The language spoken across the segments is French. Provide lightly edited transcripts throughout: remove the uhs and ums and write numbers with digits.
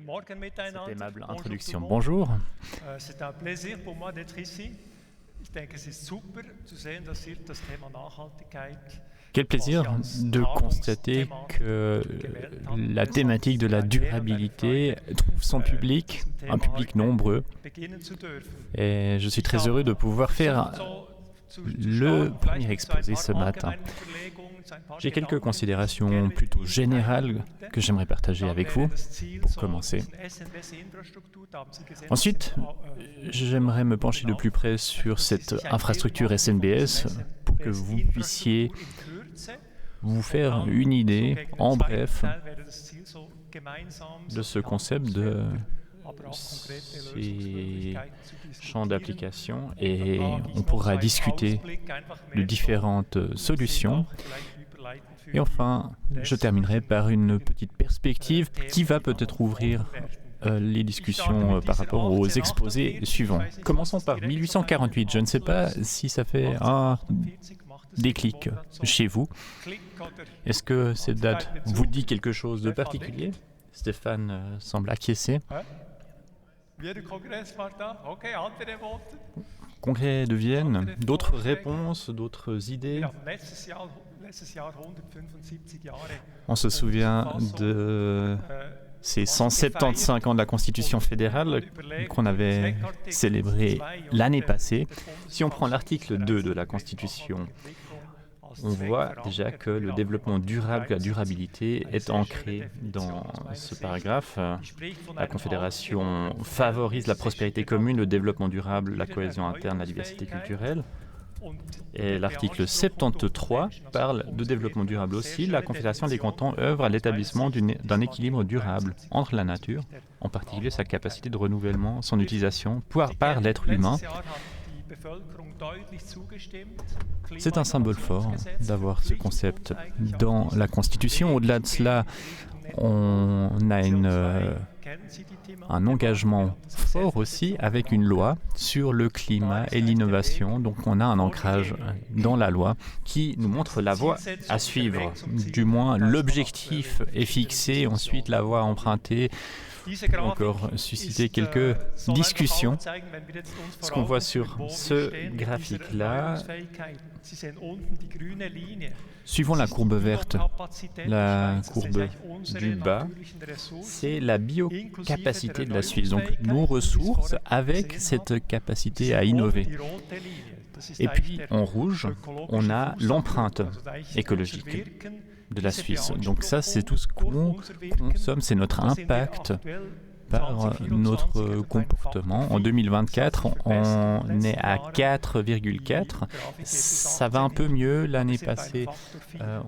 Cette aimable introduction. Bonjour. C'est un plaisir pour moi d'être ici. Ich denke, es ist super zu sehen, dass ihr das Thema Nachhaltigkeit Quel plaisir de constater que la thématique de la durabilité trouve son public, un public nombreux. Et je suis très heureux de pouvoir faire le premier exposé ce matin. J'ai quelques considérations plutôt générales que j'aimerais partager avec vous pour commencer. Ensuite, j'aimerais me pencher de plus près sur cette infrastructure SNBS pour que vous puissiez vous faire une idée, en bref, de ce concept de ces champs d'application et on pourra discuter de différentes solutions. Et enfin, je terminerai par une petite perspective qui va peut-être ouvrir les discussions par rapport aux exposés suivants. Commençons par 1848. Je ne sais pas si ça fait un déclic chez vous. Est-ce que cette date vous dit quelque chose de particulier? Stéphane semble acquiescer. Congrès de Vienne, d'autres réponses, d'autres idées? On se souvient de ces 175 ans de la Constitution fédérale qu'on avait célébré l'année passée. Si on prend l'article 2 de la Constitution, on voit déjà que le développement durable, la durabilité est ancré dans ce paragraphe. La Confédération favorise la prospérité commune, le développement durable, la cohésion interne, la diversité culturelle. Et l'article 73 parle de développement durable aussi. La Confédération des cantons œuvre à l'établissement d'un équilibre durable entre la nature, en particulier sa capacité de renouvellement, son utilisation par l'être humain. C'est un symbole fort d'avoir ce concept dans la Constitution. Au-delà de cela, on a un engagement fort aussi avec une loi sur le climat et l'innovation. Donc on a un ancrage dans la loi qui nous montre la voie à suivre. Du moins, l'objectif est fixé, ensuite la voie empruntée peut encore susciter quelques discussions. Ce qu'on voit sur ce graphique-là, suivant la courbe verte, la courbe du bas, c'est la biocapacité de la Suisse. Donc nos ressources avec cette capacité à innover. Et puis en rouge, on a l'empreinte écologique de la Suisse. Donc ça, c'est tout ce qu'on consomme, c'est notre impact par notre comportement. En 2024, on est à 4,4. Ça va un peu mieux. L'année passée,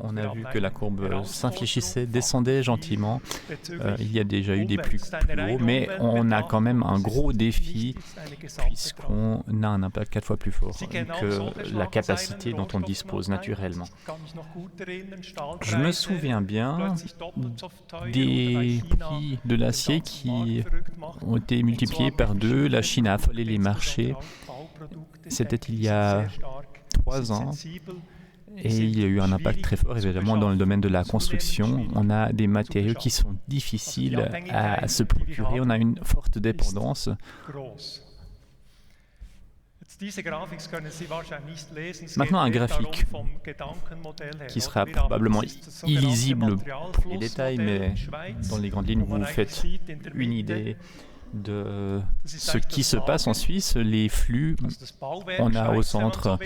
on a vu que la courbe s'infléchissait, descendait gentiment. Il y a déjà eu des plus hauts, mais on a quand même un gros défi puisqu'on a un impact 4 fois plus fort que la capacité dont on dispose naturellement. Je me souviens bien des prix de l'acier qui ont été multipliés par 2. La Chine a affolé les marchés. C'était il y a 3 ans. Et il y a eu un impact très fort, évidemment, dans le domaine de la construction. On a des matériaux qui sont difficiles à se procurer. On a une forte dépendance. Maintenant, un graphique qui sera probablement illisible pour les détails, mais dans les grandes lignes, vous vous faites une idée de ce qui se passe en Suisse. Les flux, on a au centre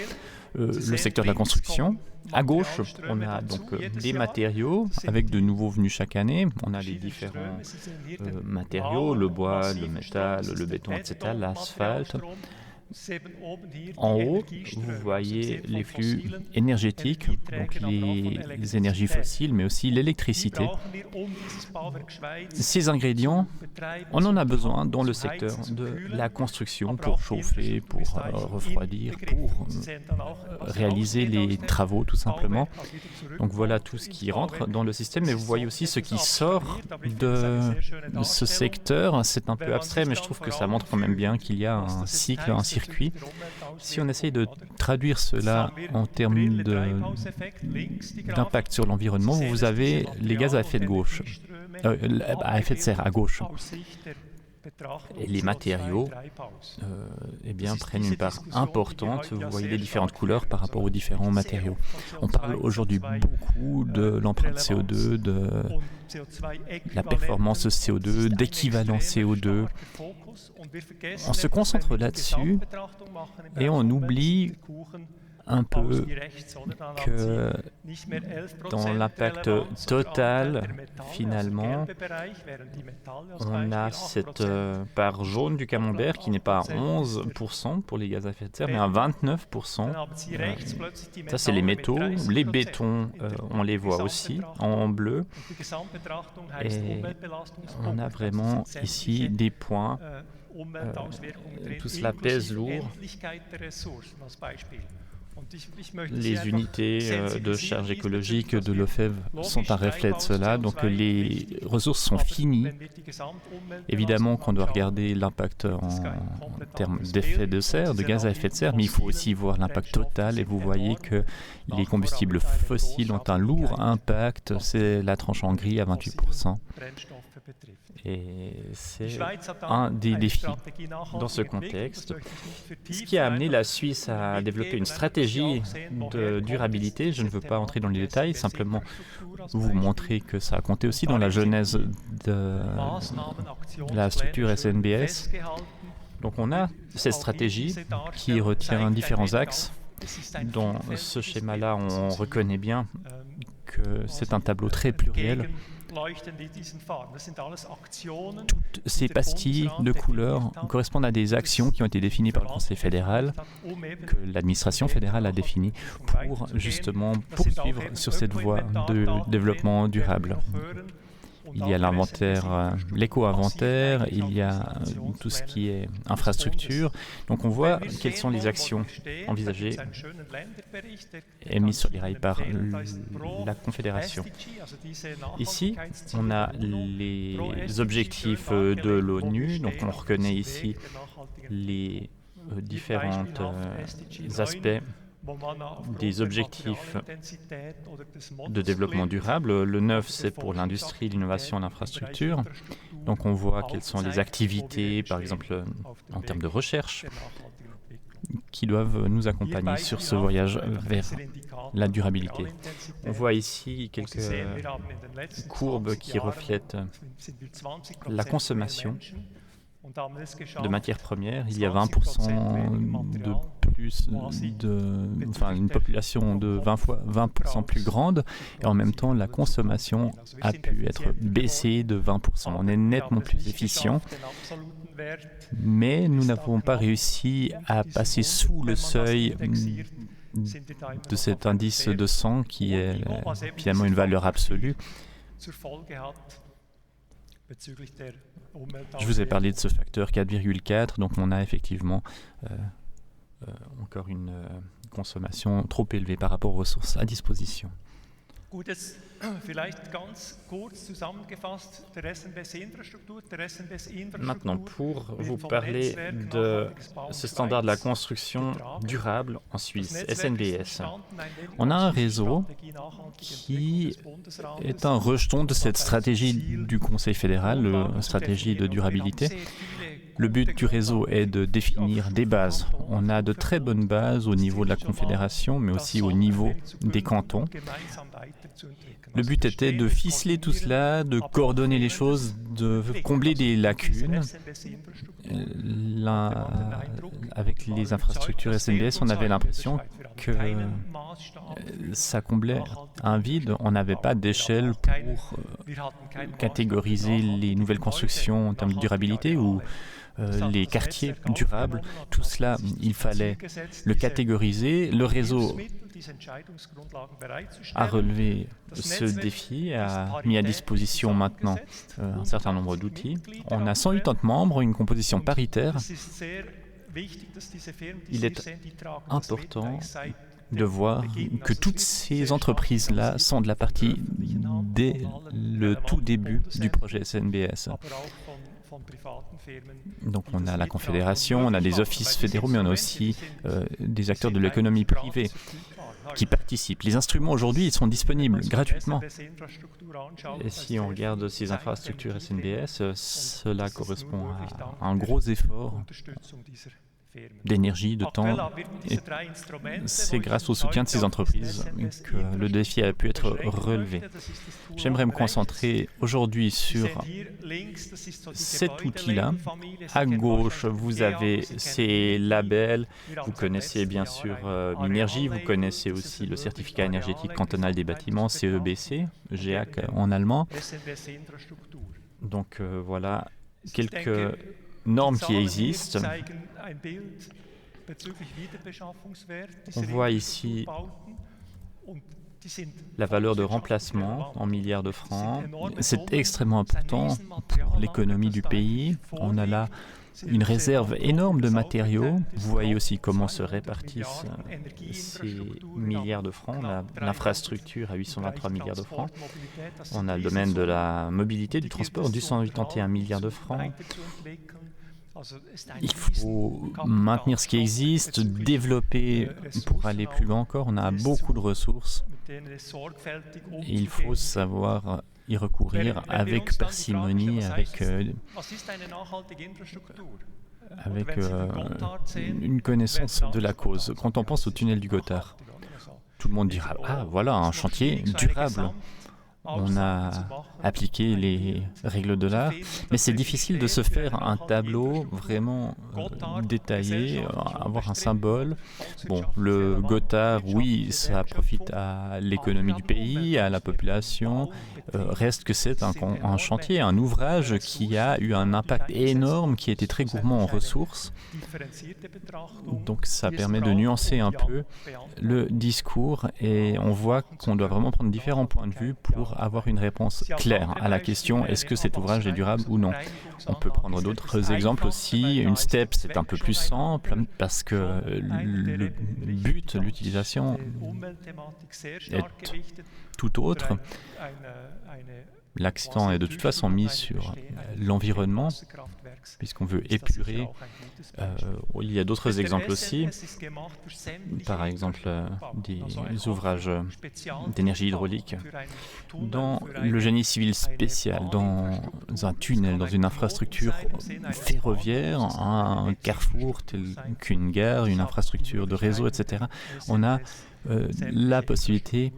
le secteur de la construction. À gauche, on a donc des matériaux avec de nouveaux venus chaque année. On a les différents matériaux, le bois, le métal, le béton, etc., l'asphalte. En haut, vous voyez les flux énergétiques, donc les énergies fossiles, mais aussi l'électricité. Ces ingrédients, on en a besoin dans le secteur de la construction pour chauffer, pour refroidir, pour réaliser les travaux tout simplement. Donc voilà tout ce qui rentre dans le système, mais vous voyez aussi ce qui sort de ce secteur. C'est un peu abstrait, mais je trouve que ça montre quand même bien qu'il y a un cycle, un circuit. Si on essaye de traduire cela en termes d'impact sur l'environnement, vous avez les gaz à effet de gauche. à effet de serre à gauche. Et les matériaux prennent une part importante. Vous voyez les différentes couleurs par rapport aux différents matériaux. On parle aujourd'hui beaucoup de l'empreinte CO2, de la performance CO2, d'équivalent CO2. On se concentre là-dessus et on oublie un peu que dans l'impact total, finalement, on a cette part jaune du camembert qui n'est pas à 11% pour les gaz à effet de serre, mais à 29%. Ça, c'est les métaux. Les bétons, on les voit aussi en bleu. Et on a vraiment ici des points. Tout cela pèse lourd. Les unités de charge écologique de Lefebvre sont un reflet de cela. Donc les ressources sont finies. Évidemment qu'on doit regarder l'impact en termes d'effet de serre, de gaz à effet de serre, mais il faut aussi voir l'impact total. Et vous voyez que les combustibles fossiles ont un lourd impact. C'est la tranche en gris à 28%. Et c'est un des défis dans ce contexte. Ce qui a amené la Suisse à développer une stratégie de durabilité, je ne veux pas entrer dans les détails, simplement vous montrer que ça a compté aussi dans la genèse de la structure SNBS. Donc on a cette stratégie qui retient différents axes. Dans ce schéma-là, on reconnaît bien que c'est un tableau très pluriel. Toutes ces pastilles de couleurs correspondent à des actions qui ont été définies par le Conseil fédéral, que l'administration fédérale a définies pour justement poursuivre sur cette voie de développement durable. Il y a l'inventaire, l'éco-inventaire, il y a tout ce qui est infrastructure. Donc on voit quelles sont les actions envisagées et mises sur les rails par la Confédération. Ici, on a les objectifs de l'ONU. Donc on reconnaît ici les différents aspects des objectifs de développement durable. Le 9, c'est pour l'industrie, l'innovation et l'infrastructure. Donc on voit quelles sont les activités, par exemple en termes de recherche, qui doivent nous accompagner sur ce voyage vers la durabilité. On voit ici quelques courbes qui reflètent la consommation de matières premières. Il y a 20% de plus, une population de 20% plus grande, et en même temps, la consommation a pu être baissée de 20%. On est nettement plus efficient, mais nous n'avons pas réussi à passer sous le seuil de cet indice de 100 qui est finalement une valeur absolue. Je vous ai parlé de ce facteur 4,4, donc on a effectivement encore une consommation trop élevée par rapport aux ressources à disposition. Maintenant, pour vous parler de ce standard de la construction durable en Suisse, SNBS, on a un réseau qui est un rejeton de cette stratégie du Conseil fédéral, la stratégie de durabilité. Le but du réseau est de définir des bases. On a de très bonnes bases au niveau de la Confédération, mais aussi au niveau des cantons. Le but était de ficeler tout cela, de coordonner les choses, de combler des lacunes. Avec les infrastructures SNBS, on avait l'impression que ça comblait un vide. On n'avait pas d'échelle pour catégoriser les nouvelles constructions en termes de durabilité ou les quartiers durables. Tout cela, il fallait le catégoriser. Le réseau a relevé ce défi, a mis à disposition maintenant un certain nombre d'outils. On a 180 membres, une composition paritaire. Il est important de voir que toutes ces entreprises-là sont de la partie dès le tout début du projet SNBS. Donc on a la Confédération, on a des offices fédéraux, mais on a aussi des acteurs de l'économie privée. qui participent. Les instruments aujourd'hui, ils sont disponibles gratuitement. Et si on regarde ces infrastructures SNBS, cela correspond à un gros effort d'énergie, de temps. Et c'est grâce au soutien de ces entreprises que le défi a pu être relevé. J'aimerais me concentrer aujourd'hui sur cet outil-là. À gauche, vous avez ces labels. Vous connaissez bien sûr Minergie, vous connaissez aussi le certificat énergétique cantonal des bâtiments, CEBC, GEAC en allemand. Donc voilà quelques normes qui existent. On voit ici la valeur de remplacement en milliards de francs. C'est extrêmement important pour l'économie du pays. On a là une réserve énorme de matériaux. Vous voyez aussi comment se répartissent ces milliards de francs. L'infrastructure à 823 milliards de francs. On a le domaine de la mobilité, du transport, 281 milliards de francs. Il faut maintenir ce qui existe, développer pour aller plus loin encore. On a beaucoup de ressources. Il faut savoir y recourir avec parcimonie, avec une connaissance de la cause. Quand on pense au tunnel du Gothard, tout le monde dira « Ah, voilà, un chantier durable ». On a appliqué les règles de l'art, mais c'est difficile de se faire un tableau vraiment détaillé, avoir un symbole. Bon, le Gothard, oui, ça profite à l'économie du pays, à la population. Reste que c'est un chantier, un ouvrage qui a eu un impact énorme, qui était très gourmand en ressources. Donc ça permet de nuancer un peu le discours et on voit qu'on doit vraiment prendre différents points de vue pour avoir une réponse claire à la question est-ce que cet ouvrage est durable ou non. On peut prendre d'autres exemples aussi. Une STEP, c'est un peu plus simple parce que le but, l'utilisation est tout autre. L'accent est de toute façon mis sur l'environnement, puisqu'on veut épurer. Il y a d'autres exemples aussi, par exemple des ouvrages d'énergie hydraulique. Dans le génie civil spécial, dans un tunnel, dans une infrastructure ferroviaire, un carrefour tel qu'une gare, une infrastructure de réseau, etc., on a la possibilité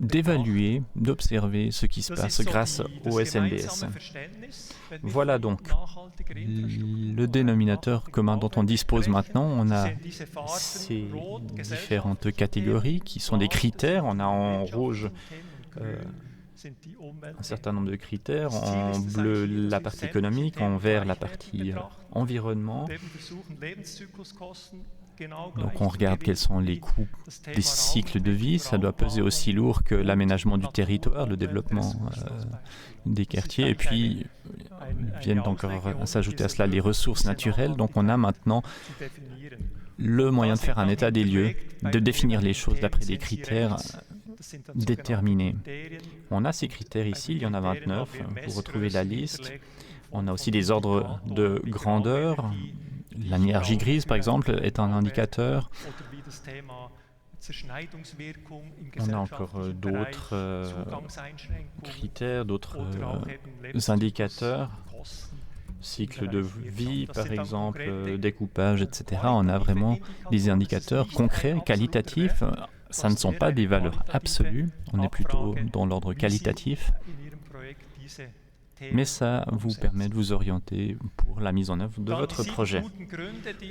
d'évaluer, d'observer ce qui se passe grâce au SNBS. Voilà donc le dénominateur commun dont on dispose maintenant. On a ces différentes catégories qui sont des critères. On a en rouge un certain nombre de critères, en bleu la partie économique, en vert la partie environnement. Donc on regarde quels sont les coûts des cycles de vie. Ça doit peser aussi lourd que l'aménagement du territoire, le développement des quartiers. Et puis viennent encore s'ajouter à cela les ressources naturelles. Donc on a maintenant le moyen de faire un état des lieux, de définir les choses d'après des critères déterminés. On a ces critères ici, il y en a 29. Vous retrouvez la liste. On a aussi des ordres de grandeur. L'énergie grise, par exemple, est un indicateur. On a encore d'autres critères, d'autres indicateurs. Cycle de vie, par exemple, découpage, etc. On a vraiment des indicateurs concrets, qualitatifs. Ça ne sont pas des valeurs absolues. On est plutôt dans l'ordre qualitatif. Mais ça vous permet de vous orienter pour la mise en œuvre de votre projet.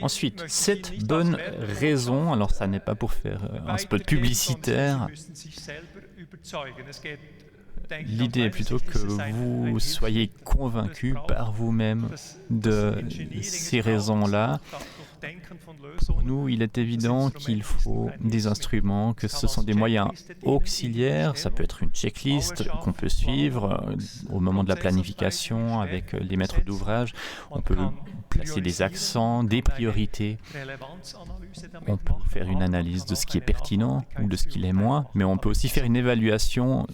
Ensuite, 7 bonnes raisons, alors ça n'est pas pour faire un spot publicitaire, l'idée est plutôt que vous soyez convaincu par vous-même de ces raisons-là. Pour nous, il est évident qu'il faut des instruments, que ce sont des moyens auxiliaires. Ça peut être une checklist qu'on peut suivre au moment de la planification avec les maîtres d'ouvrage. On peut placer des accents, des priorités. On peut faire une analyse de ce qui est pertinent ou de ce qui l'est moins, mais on peut aussi faire une évaluation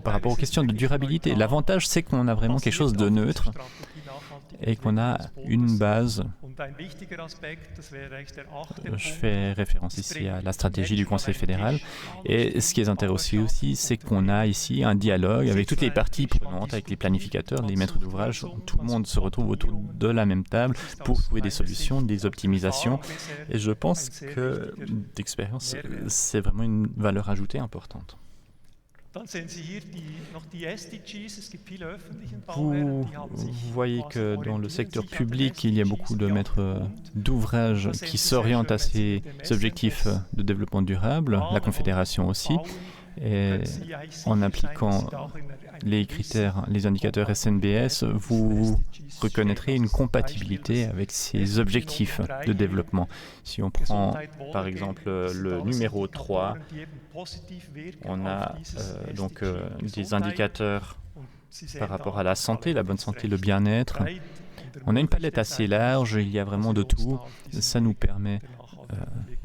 par rapport aux questions de durabilité. L'avantage, c'est qu'on a vraiment quelque chose de neutre et qu'on a une base Je fais référence ici à la stratégie du Conseil fédéral. Et ce qui est intéressant aussi, c'est qu'on a ici un dialogue avec toutes les parties prenantes, avec les planificateurs, les maîtres d'ouvrage. Tout le monde se retrouve autour de la même table pour trouver des solutions, des optimisations. Et je pense que d'expérience, c'est vraiment une valeur ajoutée importante. Vous voyez que dans le secteur public, il y a beaucoup de maîtres d'ouvrage qui s'orientent à ces objectifs de développement durable, la Confédération aussi. Et en appliquant les critères, les indicateurs SNBS, vous reconnaîtrez une compatibilité avec ces objectifs de développement. Si on prend par exemple le numéro 3, on a des indicateurs par rapport à la santé, la bonne santé, le bien-être. On a une palette assez large, il y a vraiment de tout. Ça nous permet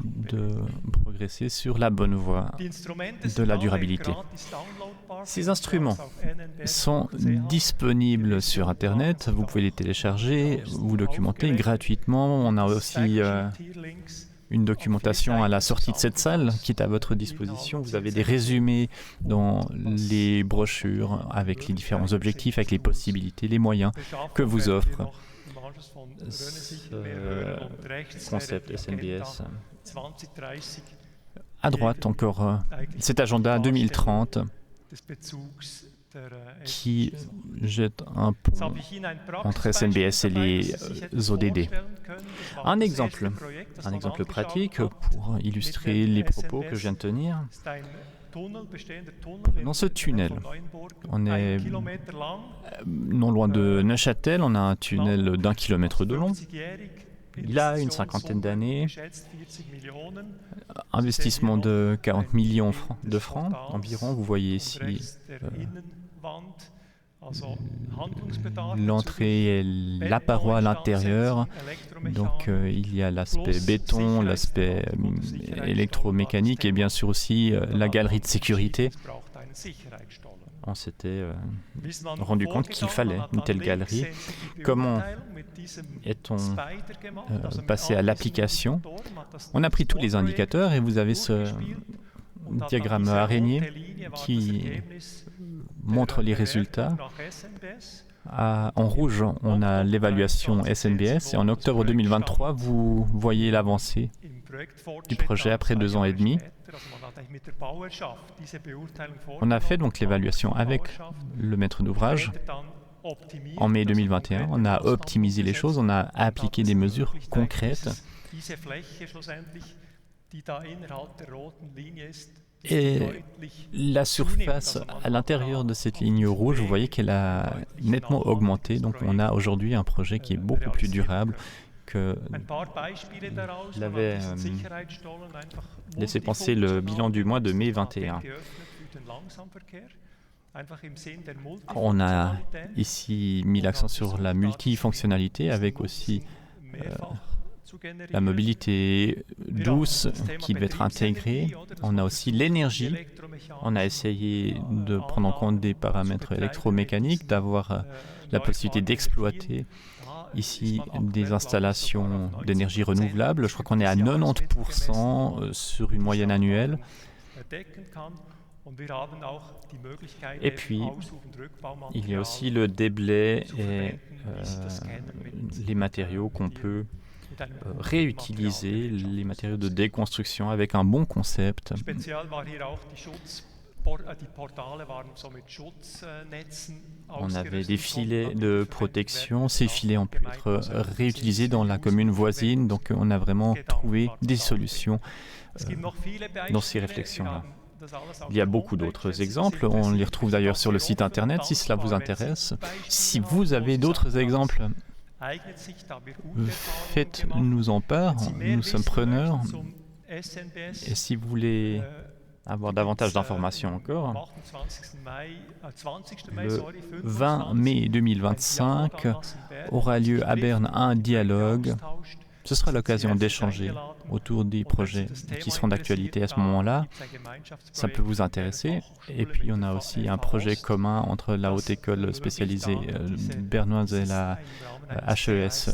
de progresser sur la bonne voie de la durabilité. Ces instruments sont disponibles sur Internet, vous pouvez les télécharger, vous documenter gratuitement. On a aussi une documentation à la sortie de cette salle qui est à votre disposition. Vous avez des résumés dans les brochures avec les différents objectifs, avec les possibilités, les moyens que vous offre ce concept SNBS. À droite encore, cet agenda 2030 qui jette un pont entre SNBS et les ODD. Un exemple pratique pour illustrer les propos que je viens de tenir. Dans ce tunnel, on est non loin de Neuchâtel, on a un tunnel d'1 kilomètre de long. Il a une cinquantaine d'années, investissement de 40 millions de francs environ. Vous voyez ici l'entrée et la paroi à l'intérieur. Donc il y a l'aspect béton, l'aspect électromécanique et bien sûr aussi la galerie de sécurité. On s'était rendu compte qu'il fallait une telle galerie. Comment est-on passé à l'application? On a pris tous les indicateurs et vous avez ce diagramme araignée qui montre les résultats. En rouge, on a l'évaluation SNBS et en octobre 2023, vous voyez l'avancée du projet après 2 ans et demi. On a fait donc l'évaluation avec le maître d'ouvrage. En mai 2021, on a optimisé les choses, on a appliqué des mesures concrètes. Et la surface à l'intérieur de cette ligne rouge, vous voyez qu'elle a nettement augmenté. Donc on a aujourd'hui un projet qui est beaucoup plus durable que l'avait laissé penser le bilan du mois de mai 21. On a ici mis l'accent sur la multifonctionnalité avec aussi la mobilité douce qui devait être intégrée. On a aussi l'énergie. On a essayé de prendre en compte des paramètres électromécaniques, d'avoir la possibilité d'exploiter ici des installations d'énergie renouvelable. Je crois qu'on est à 90% sur une moyenne annuelle. Et puis, il y a aussi le déblai et les matériaux qu'on peut réutiliser, les matériaux de déconstruction avec un bon concept. On avait des filets de protection. Ces filets ont pu être réutilisés dans la commune voisine. Donc, on a vraiment trouvé des solutions dans ces réflexions-là. Il y a beaucoup d'autres exemples. On les retrouve d'ailleurs sur le site Internet si cela vous intéresse. Si vous avez d'autres exemples, faites-nous en part. Nous sommes preneurs. Et si vous voulez avoir davantage d'informations encore, le 20 mai 2025 aura lieu à Berne un dialogue. Ce sera l'occasion d'échanger autour des projets qui seront d'actualité à ce moment-là. Ça peut vous intéresser. Et puis, on a aussi un projet commun entre la Haute École spécialisée bernoise et la HES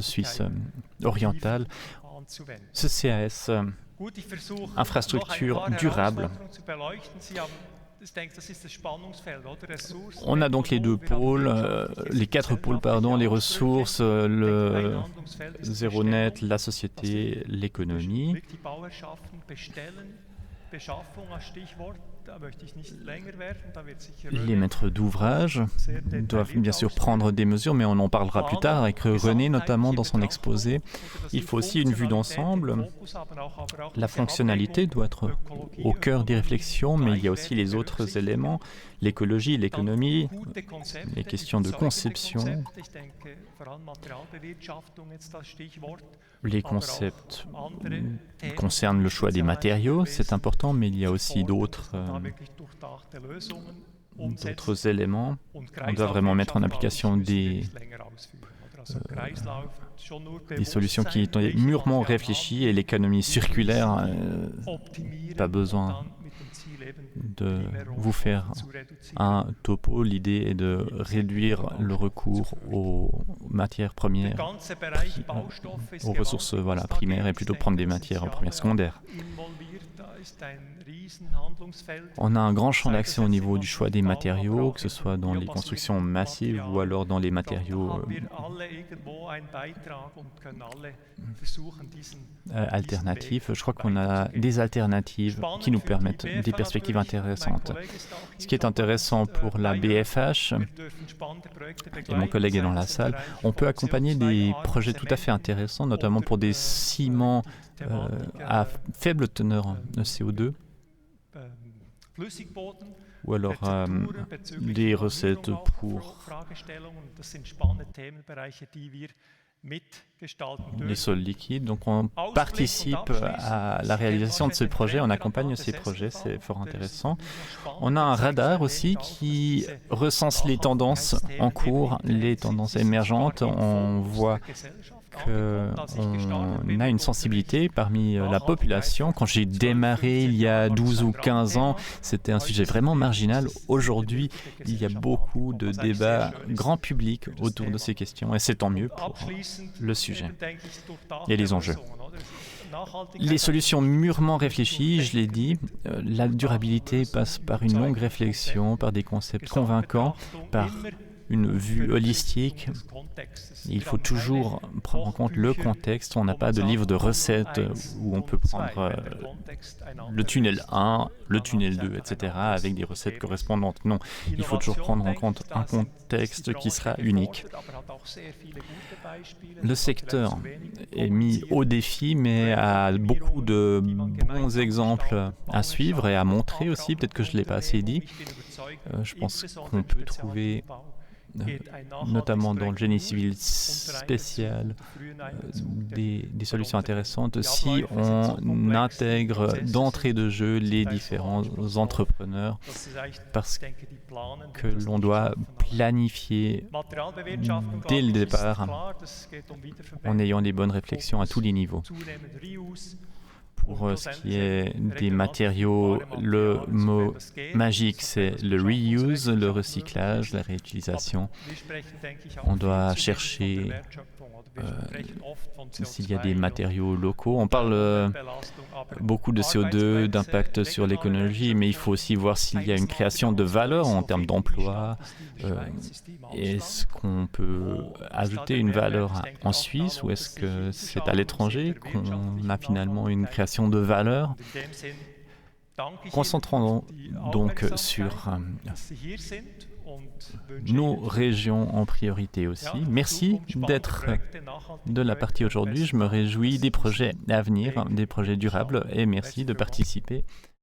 Suisse orientale. Ce CAS, infrastructure durable. On a donc les deux pôles, les quatre pôles, pardon, les ressources, le zéro net, la société, l'économie. Les maîtres d'ouvrage doivent bien sûr prendre des mesures, mais on en parlera plus tard avec René, notamment dans son exposé. Il faut aussi une vue d'ensemble. La fonctionnalité doit être au cœur des réflexions, mais il y a aussi les autres éléments, l'écologie, l'économie, les questions de conception. Les concepts concernent le choix des matériaux, c'est important, mais il y a aussi d'autres éléments. On doit vraiment mettre en application des solutions qui sont mûrement réfléchies et l'économie circulaire, pas besoin de vous faire un topo. L'idée est de réduire le recours aux matières premières, aux ressources primaires, et plutôt prendre des matières premières secondaires. On a un grand champ d'action au niveau du choix des matériaux, que ce soit dans les constructions massives ou alors dans les matériaux alternatifs. Je crois qu'on a des alternatives qui nous permettent des perspectives intéressantes. Ce qui est intéressant pour la BFH, et mon collègue est dans la salle, on peut accompagner des projets tout à fait intéressants, notamment pour des ciments à faible teneur de CO2, ou alors des recettes pour les sols liquides. Donc on participe à la réalisation de ces projets, on accompagne ces projets, c'est fort intéressant. On a un radar aussi qui recense les tendances en cours, les tendances émergentes. On voit qu'on a une sensibilité parmi la population. Quand j'ai démarré il y a 12 ou 15 ans, c'était un sujet vraiment marginal. Aujourd'hui, il y a beaucoup de débats grand public autour de ces questions et c'est tant mieux pour le sujet et les enjeux. Les solutions mûrement réfléchies, je l'ai dit, la durabilité passe par une longue réflexion, par des concepts convaincants, par une vue holistique. Il faut toujours prendre en compte le contexte. On n'a pas de livre de recettes où on peut prendre le tunnel 1, le tunnel 2, etc. avec des recettes correspondantes. Non, il faut toujours prendre en compte un contexte qui sera unique. Le secteur est mis au défi, mais a beaucoup de bons exemples à suivre et à montrer aussi. Peut-être que je ne l'ai pas assez dit. Je pense qu'on peut trouver notamment dans le génie civil spécial, des solutions intéressantes si on intègre d'entrée de jeu les différents entrepreneurs, parce que l'on doit planifier dès le départ en ayant des bonnes réflexions à tous les niveaux. Pour ce qui est des matériaux, le mot magique, c'est le reuse, le recyclage, la réutilisation. On doit chercher s'il y a des matériaux locaux. On parle beaucoup de CO2, d'impact sur l'écologie, mais il faut aussi voir s'il y a une création de valeur en termes d'emploi. Est-ce qu'on peut ajouter une valeur en Suisse ou est-ce que c'est à l'étranger qu'on a finalement une création de valeur? Concentrons donc sur nos régions en priorité aussi. Merci d'être de la partie aujourd'hui. Je me réjouis des projets à venir, des projets durables, et merci de participer